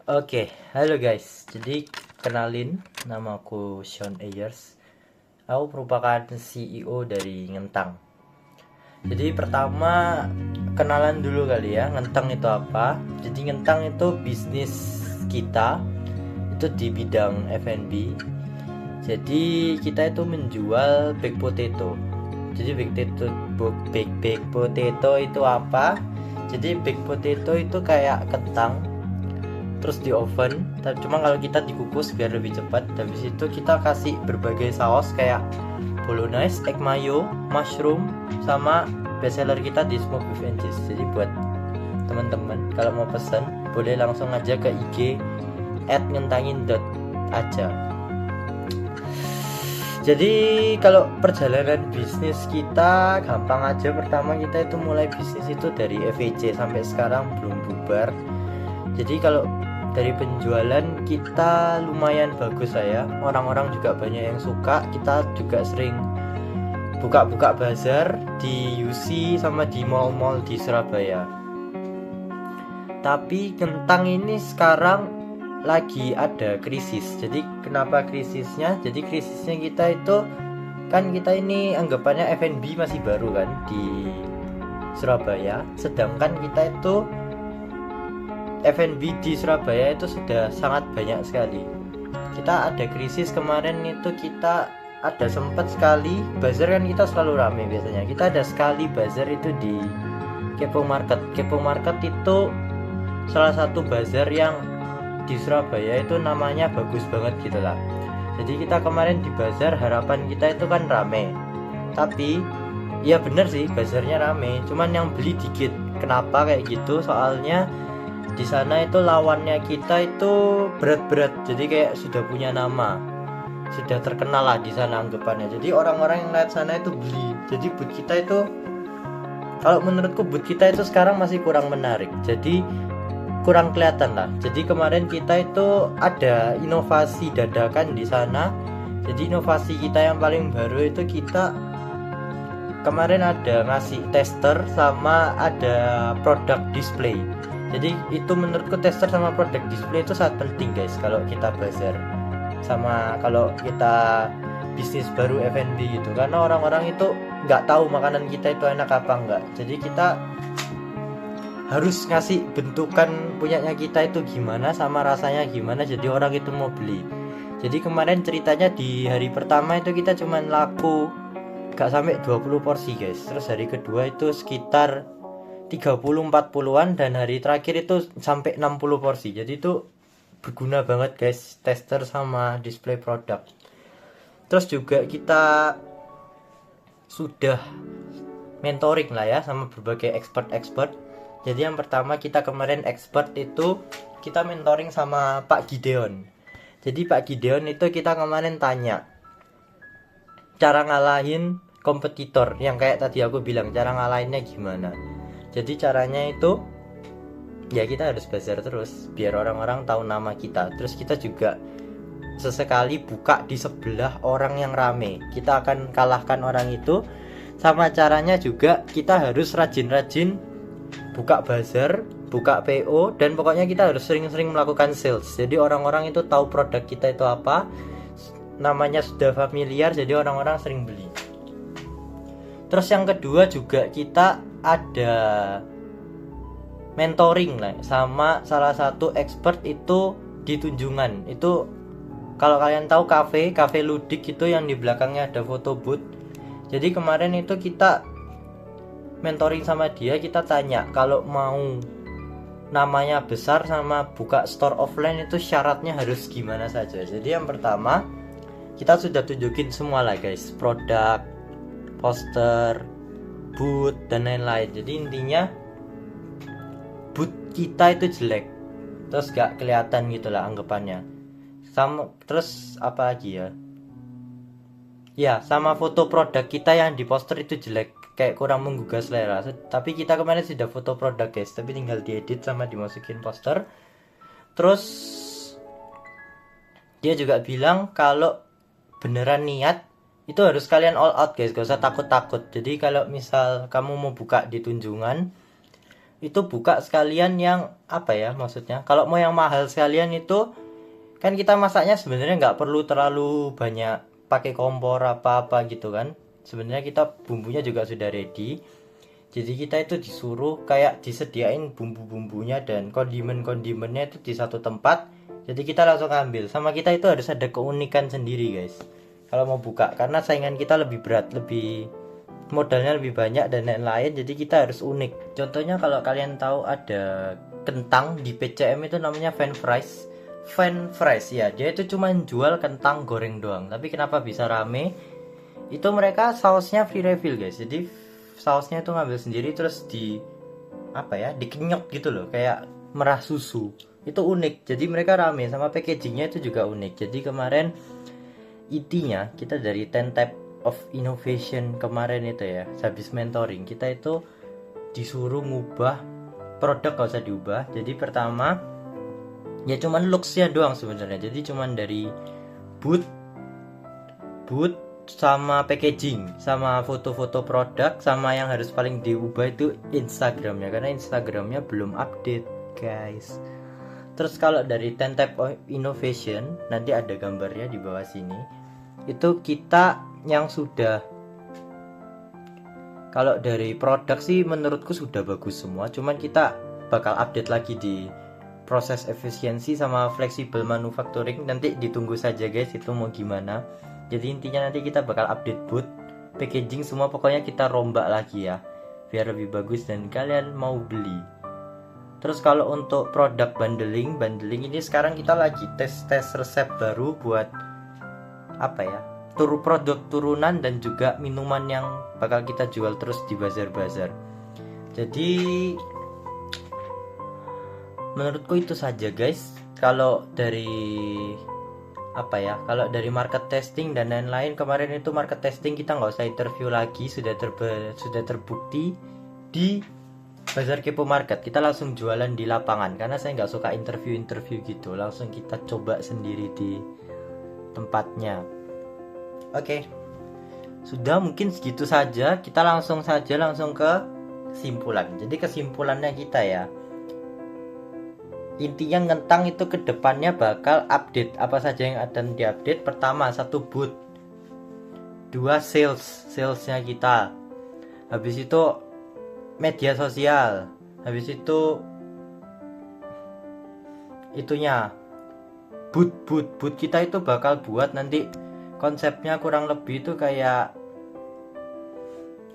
Oke, halo guys. Jadi kenalin, namaku Sean Ayers. Aku merupakan CEO dari Ngentang. Jadi pertama kenalan dulu kali ya, Ngentang itu apa? Jadi Ngentang itu bisnis kita itu di bidang F&B. Jadi kita itu menjual baked potato. Jadi baked potato itu apa? Jadi baked potato itu kayak kentang terus di oven. Cuma kalau kita dikukus biar lebih cepat. Habis itu kita kasih berbagai saus kayak bolognese, egg mayo, mushroom, sama bestseller kita di smoke beef and cheese. Jadi buat teman-teman kalau mau pesan boleh langsung aja ke IG @ngentangin aja. Jadi kalau perjalanan bisnis kita gampang aja. Pertama kita itu mulai bisnis itu dari FEC sampai sekarang belum bubar. Jadi kalau dari penjualan kita lumayan bagus saya. Orang-orang juga banyak yang suka. Kita juga sering buka-buka bazar di UC sama di mall-mall di Surabaya. Tapi kentang ini sekarang lagi ada krisis. Jadi kenapa krisisnya? Jadi krisisnya kita itu kan kita ini anggapannya F&B masih baru kan di Surabaya. Sedangkan kita itu F&B di Surabaya itu sudah sangat banyak sekali. Kita ada krisis kemarin itu, kita ada sempat sekali bazar kan kita selalu rame biasanya. Kita ada sekali bazar itu di Kepo Market. Kepo Market itu salah satu bazar yang di Surabaya itu namanya bagus banget gitu lah. Jadi kita kemarin di bazar harapan kita itu kan rame. Tapi ya bener sih bazarnya rame, cuman yang beli dikit. Kenapa kayak gitu? Soalnya di sana itu lawannya kita itu berat-berat. Jadi kayak sudah punya nama, sudah terkenal lah di sana anggapannya. Jadi orang-orang yang lihat sana itu beli. Jadi boot kita itu, kalau menurutku boot kita itu sekarang masih kurang menarik. Jadi kurang kelihatan lah. Jadi kemarin kita itu ada inovasi dadakan di sana. Jadi inovasi kita yang paling baru itu kita kemarin ada ngasih tester sama ada produk display. Jadi itu menurutku tester sama produk display itu sangat penting guys kalau kita bazar sama kalau kita bisnis baru F&B gitu. Karena orang-orang itu nggak tahu makanan kita itu enak apa enggak. Jadi kita harus ngasih bentukan punyanya kita itu gimana sama rasanya gimana, jadi orang itu mau beli. Jadi kemarin ceritanya di hari pertama itu kita cuman laku gak sampai 20 porsi guys. Terus hari kedua itu sekitar 30-40an, dan hari terakhir itu sampai 60 porsi. Jadi itu berguna banget guys, tester sama display produk. Terus juga kita sudah mentoring lah ya sama berbagai expert. Jadi yang pertama kita kemarin expert itu kita mentoring sama Pak Gideon. Jadi Pak Gideon itu kita kemarin tanya cara ngalahin kompetitor yang kayak tadi aku bilang, cara ngalahinnya gimana. Jadi caranya itu ya kita harus bazar terus biar orang-orang tahu nama kita. Terus kita juga sesekali buka di sebelah orang yang rame. Kita akan kalahkan orang itu. Sama caranya juga kita harus rajin-rajin buka bazar, buka PO, dan pokoknya kita harus sering-sering melakukan sales. Jadi orang-orang itu tahu produk kita itu apa, namanya sudah familiar, jadi orang-orang sering beli. Terus yang kedua juga kita ada mentoring lah sama salah satu expert itu di Tunjungan. Itu kalau kalian tahu cafe Ludik itu yang di belakangnya ada foto booth. Jadi kemarin itu kita mentoring sama dia, kita tanya kalau mau namanya besar sama buka store offline itu syaratnya harus gimana saja. Jadi yang pertama kita sudah tunjukin semua lah guys, produk, poster, booth, dan lain-lain. Jadi intinya booth kita itu jelek, terus gak kelihatan gitu lah anggapannya. Sama terus apa lagi ya? Ya sama foto produk kita yang di poster itu jelek, kayak kurang menggugah selera. Tapi kita kemarin sudah foto produk guys, tapi tinggal diedit sama dimasukin poster. Terus dia juga bilang kalau beneran niat itu harus kalian all out guys, gak usah takut-takut. Jadi kalau misal kamu mau buka di Tunjungan, itu buka sekalian yang apa ya maksudnya, kalau mau yang mahal sekalian itu kan kita masaknya sebenarnya nggak perlu terlalu banyak pakai kompor apa-apa gitu kan, sebenarnya kita bumbunya juga sudah ready. Jadi kita itu disuruh kayak disediain bumbu-bumbunya dan kondimen-kondimennya itu di satu tempat. Jadi kita langsung ambil. Sama kita itu harus ada keunikan sendiri guys. Kalau mau buka, karena saingan kita lebih berat, lebih modalnya lebih banyak dan lain-lain. Jadi kita harus unik. Contohnya kalau kalian tahu ada kentang di PCM itu namanya Fan Fries. Fan Fries ya, dia itu cuma jual kentang goreng doang. Tapi kenapa bisa rame? Itu mereka sausnya free refill guys. Jadi sausnya itu ngambil sendiri terus di apa ya, dikenyok gitu loh, kayak merah susu. Itu unik, jadi mereka rame. Sama packagingnya itu juga unik. Jadi kemarin intinya kita dari 10 type of innovation kemarin itu ya, habis mentoring kita itu disuruh ngubah produk, gak usah diubah. Jadi pertama ya cuman looksnya doang sebenarnya. Jadi cuman dari boot sama packaging, sama foto-foto produk, sama yang harus paling diubah itu Instagramnya, karena Instagramnya belum update guys. Terus kalau dari 10 type of innovation nanti ada gambarnya di bawah sini. Itu kita yang sudah, kalau dari produk sih menurutku sudah bagus semua, cuman kita bakal update lagi di proses efisiensi sama flexible manufacturing. Nanti ditunggu saja guys itu mau gimana. Jadi intinya nanti kita bakal update boot, packaging semua, pokoknya kita rombak lagi ya biar lebih bagus dan kalian mau beli. Terus kalau untuk produk bundling ini sekarang kita lagi tes resep baru buat apa ya, produk turunan dan juga minuman yang bakal kita jual terus di bazar-bazar. Jadi menurutku itu saja guys. Kalau dari apa ya, kalau dari market testing dan lain-lain, kemarin itu market testing kita nggak usah interview lagi, sudah terbukti di Bazar Kepo Market. Kita langsung jualan di lapangan karena saya nggak suka interview gitu, langsung kita coba sendiri di tempatnya. Oke, sudah mungkin segitu saja. Kita langsung ke kesimpulan. Jadi kesimpulannya kita ya, intinya ngentang itu kedepannya bakal update apa saja yang ada diupdate. Pertama, 1 booth, 2 salesnya kita, habis itu media sosial, habis itu itunya booth kita itu bakal buat nanti konsepnya kurang lebih itu kayak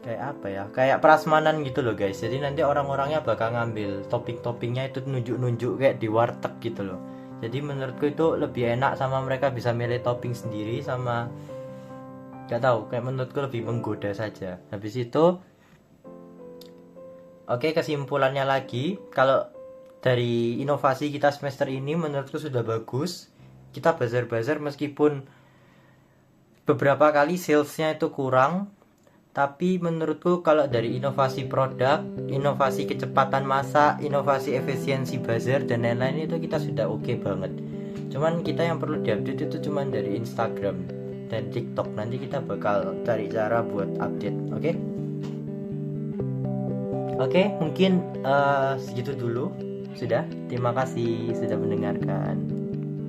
apa ya, kayak prasmanan gitu loh guys. Jadi nanti orang-orangnya bakal ngambil topping-toppingnya itu nunjuk-nunjuk kayak di warteg gitu loh. Jadi menurutku itu lebih enak, sama mereka bisa milih topping sendiri, sama gak tahu, kayak menurutku lebih menggoda saja. Habis itu oke, kesimpulannya lagi, kalau dari inovasi kita semester ini menurutku sudah bagus. Kita bazar-bazar meskipun beberapa kali salesnya itu kurang, tapi menurutku kalau dari inovasi produk, inovasi kecepatan masak, inovasi efisiensi bazar dan lain-lain itu kita sudah oke banget. Cuman kita yang perlu diupdate itu cuman dari Instagram dan TikTok. Nanti kita bakal cari cara buat update. Oke, mungkin segitu dulu. Sudah, terima kasih sudah mendengarkan.